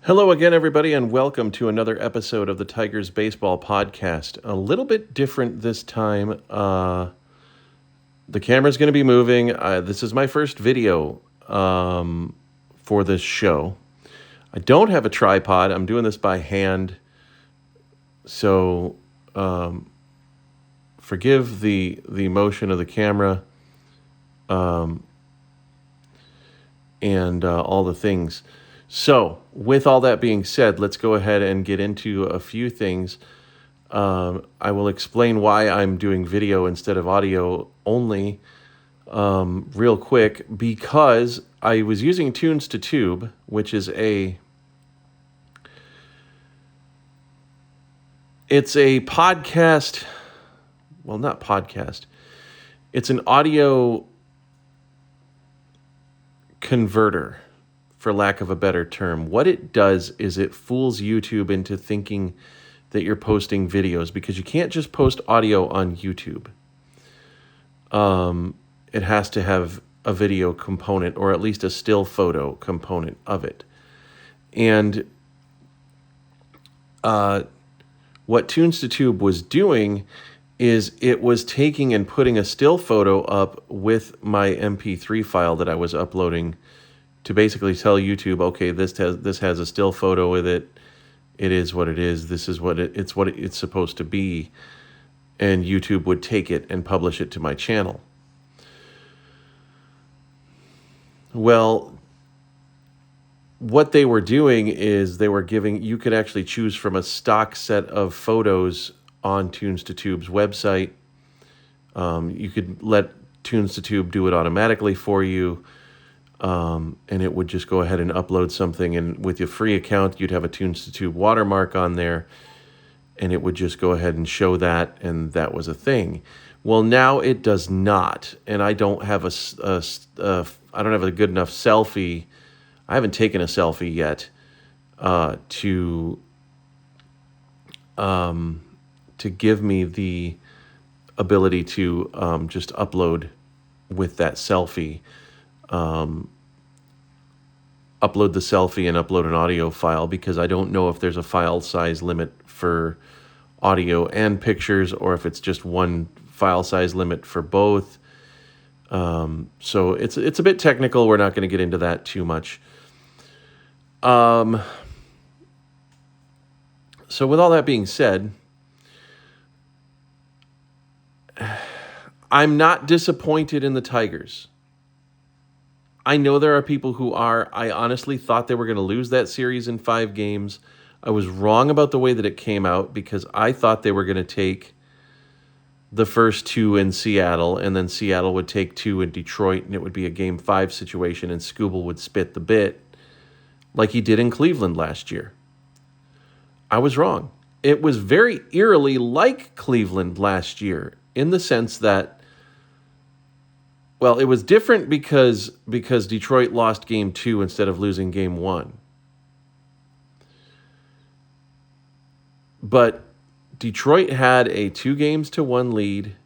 Hello again, everybody, and welcome to another episode of the Tigers Baseball Podcast. A little bit different this time. The camera's going to be moving. This is my first video for this show. I don't have a tripod. I'm doing this by hand. So forgive the motion of the camera and all the things. So, with all that being said, let's go ahead and get into a few things. I will explain why I'm doing video instead of audio only real quick, because I was using Tunes to Tube, which is it's a podcast, well, not podcast. It's an audio converter, for lack of a better term. What it does is it fools YouTube into thinking that you're posting videos, because you can't just post audio on YouTube. It has to have a video component, or at least a still photo component of it. And what Tunes to Tube was doing is it was taking and putting a still photo up with my MP3 file that I was uploading to basically tell YouTube, okay, this has a still photo with it. It is what it is. This is what it's supposed to be. And YouTube would take it and publish it to my channel. Well, what they were doing is you could actually choose from a stock set of photos on Tunes to Tube's website. You could let Tunes to Tube do it automatically for you. And it would just go ahead and upload something, and with your free account, you'd have a Tunes to Tube watermark on there, and it would just go ahead and show that, and that was a thing. Well, now it does not, and I don't have a good enough selfie. I haven't taken a selfie yet to give me the ability to just upload with that selfie. Upload the selfie and upload an audio file, because I don't know if there's a file size limit for audio and pictures, or if it's just one file size limit for both. So it's a bit technical. We're not going to get into that too much. So with all that being said, I'm not disappointed in the Tigers. I know there are people who are. I honestly thought they were going to lose that series in 5 games. I was wrong about the way that it came out, because I thought they were going to take the first 2 in Seattle, and then Seattle would take 2 in Detroit, and it would be a Game 5 situation, and Scooble would spit the bit like he did in Cleveland last year. I was wrong. It was very eerily like Cleveland last year, in the sense that, well, it was different because Detroit lost Game 2 instead of losing Game 1. But Detroit had a 2-1 lead.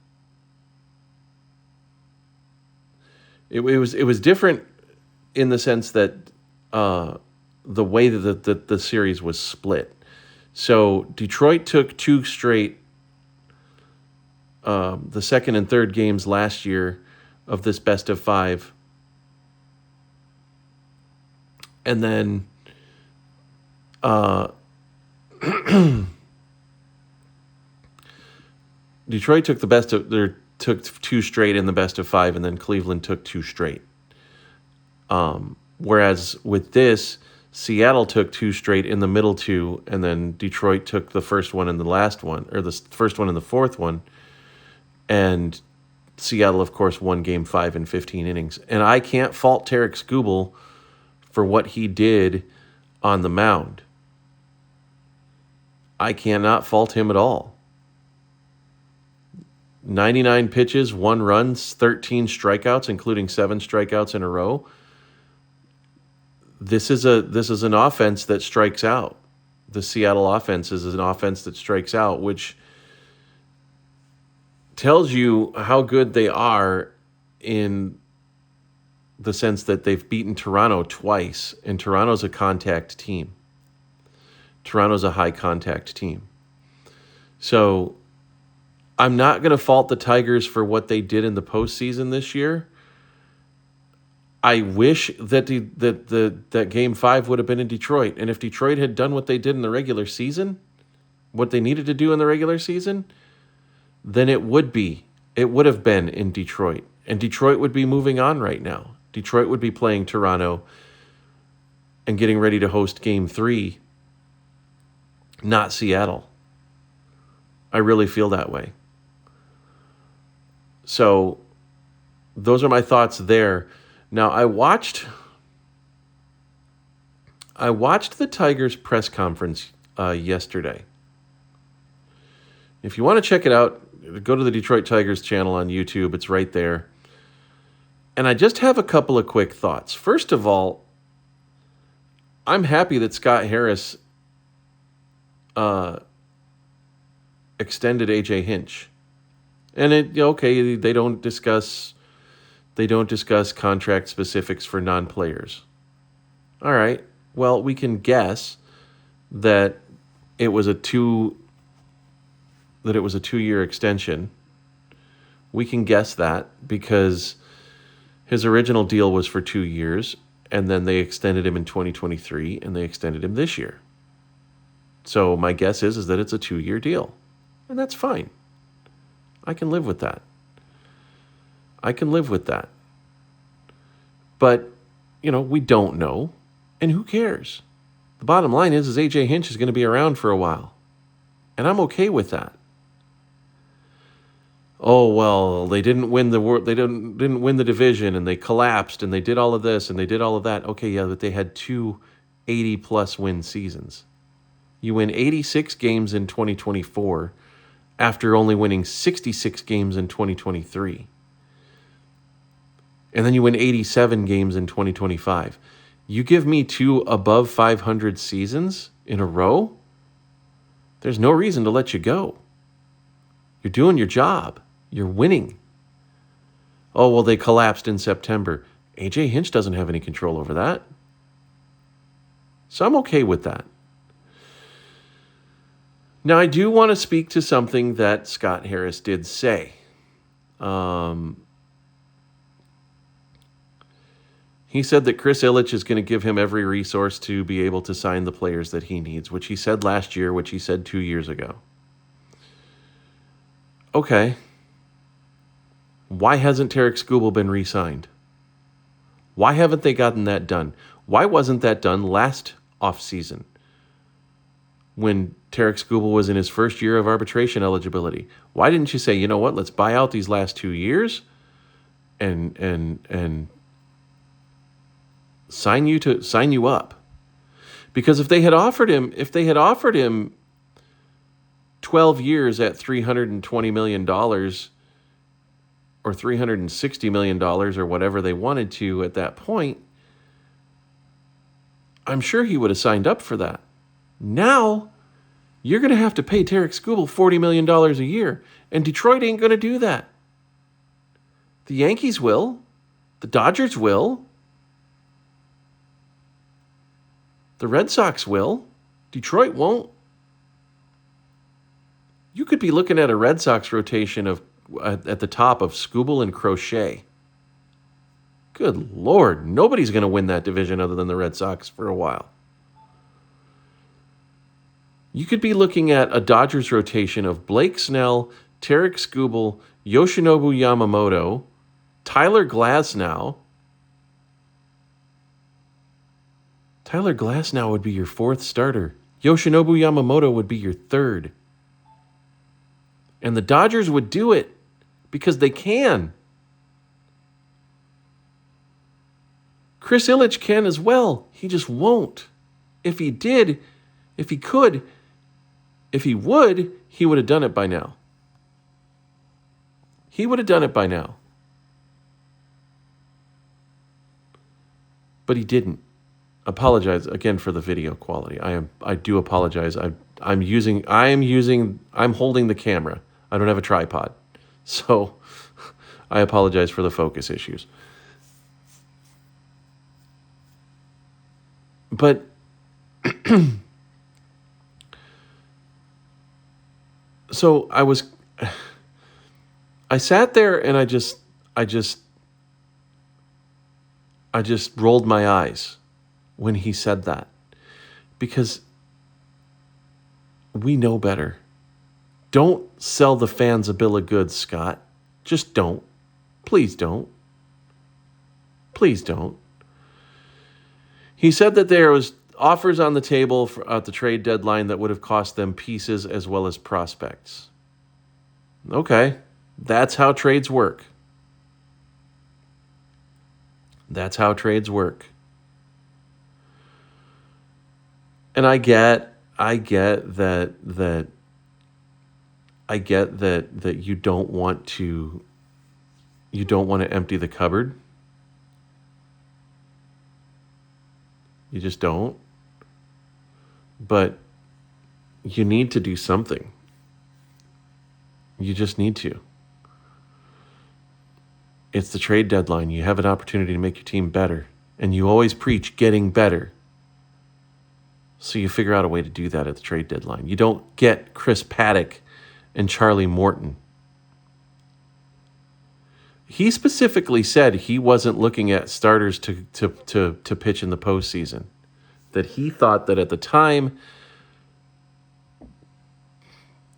It was different in the sense that the way that the series was split. So Detroit took 2 straight, the second and third games last year of this best of 5. And then Detroit took took 2 straight in the best of 5, and then Cleveland took 2 straight. Whereas with this, Seattle took 2 straight in the middle 2, and then Detroit took the first one and the last one, or the first one and the fourth one. And Seattle, of course, won Game 5 in 15 innings. And I can't fault Tarek Skubal for what he did on the mound. I cannot fault him at all. 99 pitches, 1 run, 13 strikeouts, including 7 strikeouts in a row. This is an offense that strikes out. The Seattle offense is an offense that strikes out, which tells you how good they are in the sense that they've beaten Toronto twice, and Toronto's a contact team. Toronto's a high contact team. So I'm not going to fault the Tigers for what they did in the postseason this year. I wish that that Game 5 would have been in Detroit. And if Detroit had done what they did in the regular season, what they needed to do in the regular season, then it would have been in Detroit. And Detroit would be moving on right now. Detroit would be playing Toronto and getting ready to host Game 3, not Seattle. I really feel that way. So those are my thoughts there. Now, I watched the Tigers press conference yesterday. If you want to check it out, go to the Detroit Tigers channel on YouTube. It's right there. And I just have a couple of quick thoughts. First of all, I'm happy that Scott Harris extended AJ Hinch. And they don't discuss contract specifics for non-players. All right. Well, we can guess that it was a 2-year extension. We can guess that because his original deal was for 2 years, and then they extended him in 2023, and they extended him this year. So my guess is that it's a 2-year deal, and that's fine. I can live with that. But, we don't know, and who cares? The bottom line is AJ Hinch is going to be around for a while, and I'm okay with that. Oh, well, they didn't win they didn't win the division, and they collapsed, and they did all of this, and they did all of that. Okay, yeah, but they had 2 80-plus win seasons. You win 86 games in 2024 after only winning 66 games in 2023. And then you win 87 games in 2025. You give me 2 above 500 seasons in a row, there's no reason to let you go. You're doing your job. You're winning. Oh, well, they collapsed in September. AJ Hinch doesn't have any control over that. So I'm okay with that. Now, I do want to speak to something that Scott Harris did say. He said that Chris Ilitch is going to give him every resource to be able to sign the players that he needs, which he said last year, which he said 2 years ago. Okay. Why hasn't Tarek Skubal been re-signed? Why haven't they gotten that done? Why wasn't that done last offseason when Tarek Skubal was in his first year of arbitration eligibility? Why didn't you say, you know what, let's buy out these last 2 years and sign you up? Because if they had offered him 12 years at $320 million or $360 million or whatever they wanted to at that point, I'm sure he would have signed up for that. Now, you're going to have to pay Tarek Skubal $40 million a year, and Detroit ain't going to do that. The Yankees will. The Dodgers will. The Red Sox will. Detroit won't. You could be looking at a Red Sox rotation of at the top of Skubal and Crochet. Good Lord, nobody's going to win that division other than the Red Sox for a while. You could be looking at a Dodgers rotation of Blake Snell, Tarek Skubal, Yoshinobu Yamamoto, Tyler Glasnow. Tyler Glasnow would be your 4th starter. Yoshinobu Yamamoto would be your 3rd. And the Dodgers would do it because they can. Chris Ilitch can as well. He just won't. If he did, if he could, if he would, he would have done it by now. He would have done it by now. But he didn't. Apologize again for the video quality. I do apologize. I'm holding the camera. I don't have a tripod. So I apologize for the focus issues. But So I sat there and I just rolled my eyes when he said that, because we know better. Don't sell the fans a bill of goods, Scott. Just don't. Please don't. Please don't. He said that there was offers on the table at the trade deadline that would have cost them pieces as well as prospects. Okay, that's how trades work. That's how trades work. And I get that you don't want to empty the cupboard. You just don't. But you need to do something. You just need to. It's the trade deadline. You have an opportunity to make your team better. And you always preach getting better. So you figure out a way to do that at the trade deadline. You don't get Chris Paddock and Charlie Morton. He specifically said he wasn't looking at starters to pitch in the postseason. That he thought that at the time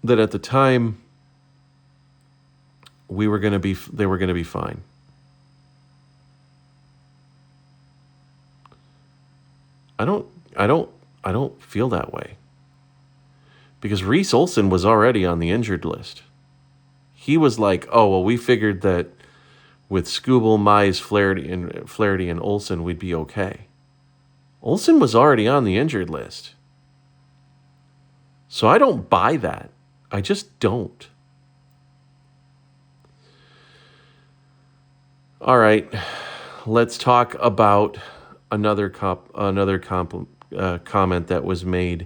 they were going to be fine. I don't feel that way. Because Reese Olson was already on the injured list. He was like, "Oh, well, we figured that with Skubal, Mize, Flaherty and Olson we'd be okay." Olson was already on the injured list. So I don't buy that. I just don't. All right, let's talk about another comment that was made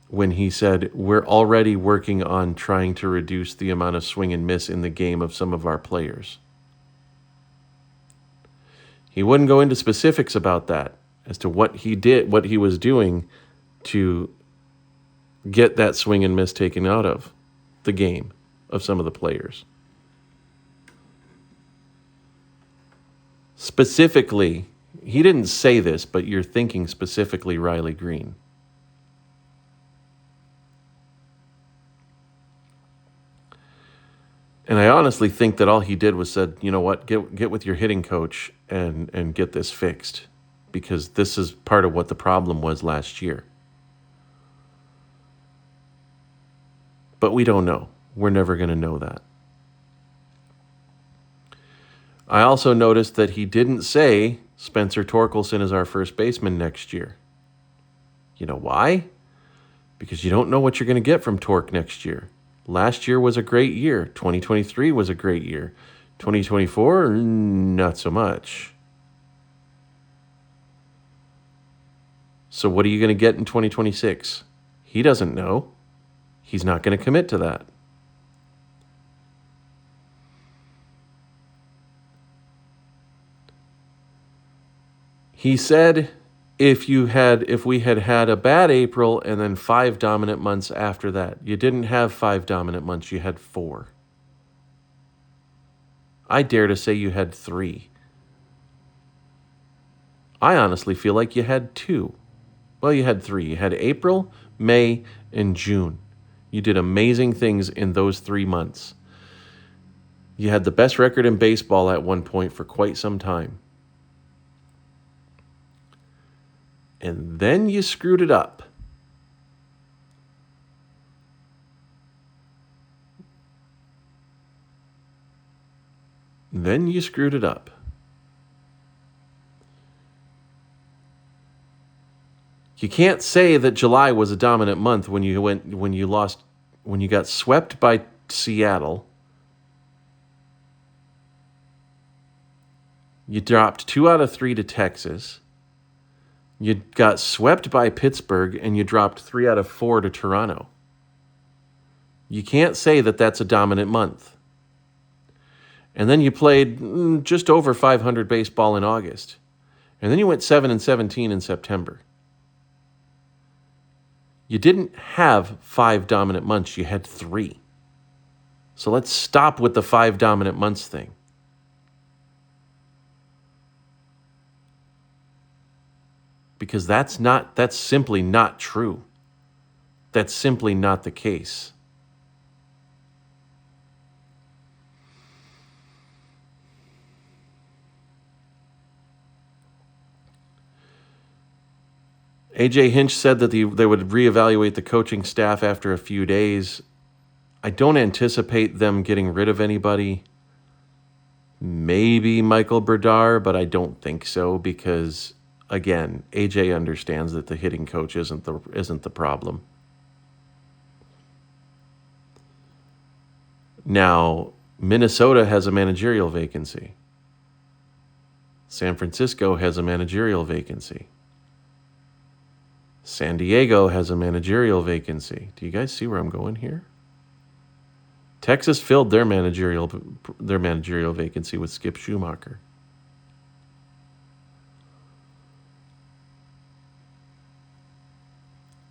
when he said, "We're already working on trying to reduce the amount of swing and miss in the game of some of our players." He wouldn't go into specifics about that as to what he was doing to get that swing and miss taken out of the game of some of the players. Specifically, he didn't say this, but you're thinking specifically Riley Green. And I honestly think that all he did was said, "You know what, get with your hitting coach and get this fixed, because this is part of what the problem was last year." But we don't know. We're never going to know that. I also noticed that he didn't say Spencer Torkelson is our first baseman next year. You know why? Because you don't know what you're going to get from Torque next year. Last year was a great year. 2023 was a great year. 2024, not so much. So what are you going to get in 2026? He doesn't know. He's not going to commit to that. He said if we had had a bad April and then 5 dominant months after that. You didn't have 5 dominant months, you had 4. I dare to say you had 3. I honestly feel like you had 2. Well, you had 3. You had April, May, and June. You did amazing things in those 3 months. You had the best record in baseball at one point for quite some time. And then you screwed it up. You can't say that July was a dominant month when you got swept by Seattle. You dropped 2 out of 3 to Texas. You got swept by Pittsburgh, and you dropped 3 out of 4 to Toronto. You can't say that that's a dominant month. And then you played just over 500 baseball in August. And then you went 7-17 in September. You didn't have 5 dominant months, you had 3. So let's stop with the 5 dominant months thing. Because that's simply not true. That's simply not the case. AJ Hinch said that they would reevaluate the coaching staff after a few days. I don't anticipate them getting rid of anybody. Maybe Michael Berdar, but I don't think so because, again, AJ understands that the hitting coach isn't the problem. Now, Minnesota has a managerial vacancy. San Francisco has a managerial vacancy. San Diego has a managerial vacancy. Do you guys see where I'm going here? Texas filled their managerial vacancy with Skip Schumacher.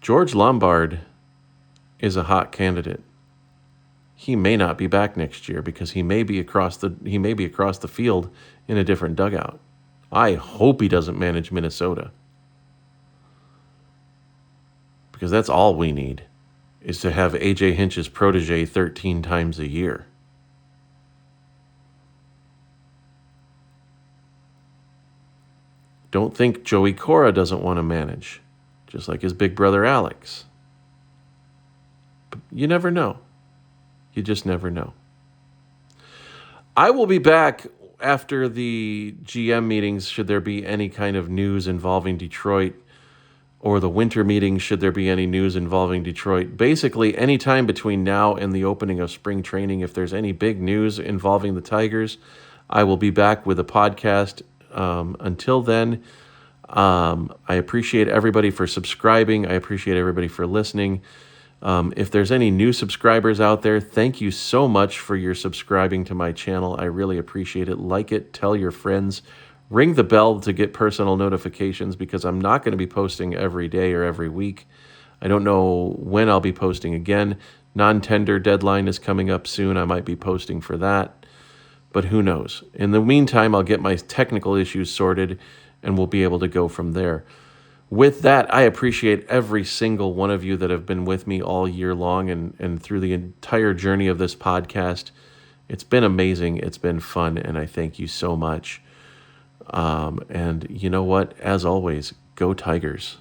George Lombard is a hot candidate. He may not be back next year because he may be across the field in a different dugout. I hope he doesn't manage Minnesota. Because that's all we need, is to have AJ Hinch's protege 13 times a year. Don't think Joey Cora doesn't want to manage, just like his big brother Alex. But you never know. You just never know. I will be back after the GM meetings, should there be any kind of news involving Detroit, or the winter meetings, should there be any news involving Detroit. Basically, any time between now and the opening of spring training, if there's any big news involving the Tigers, I will be back with a podcast. Until then, I appreciate everybody for subscribing. I appreciate everybody for listening. If there's any new subscribers out there, thank you so much for your subscribing to my channel. I really appreciate it. Like it, tell your friends. Ring the bell to get personal notifications because I'm not going to be posting every day or every week. I don't know when I'll be posting again. Non-tender deadline is coming up soon. I might be posting for that, but who knows? In the meantime, I'll get my technical issues sorted and we'll be able to go from there. With that, I appreciate every single one of you that have been with me all year long and through the entire journey of this podcast. It's been amazing. It's been fun, and I thank you so much. And you know what? As always, go Tigers.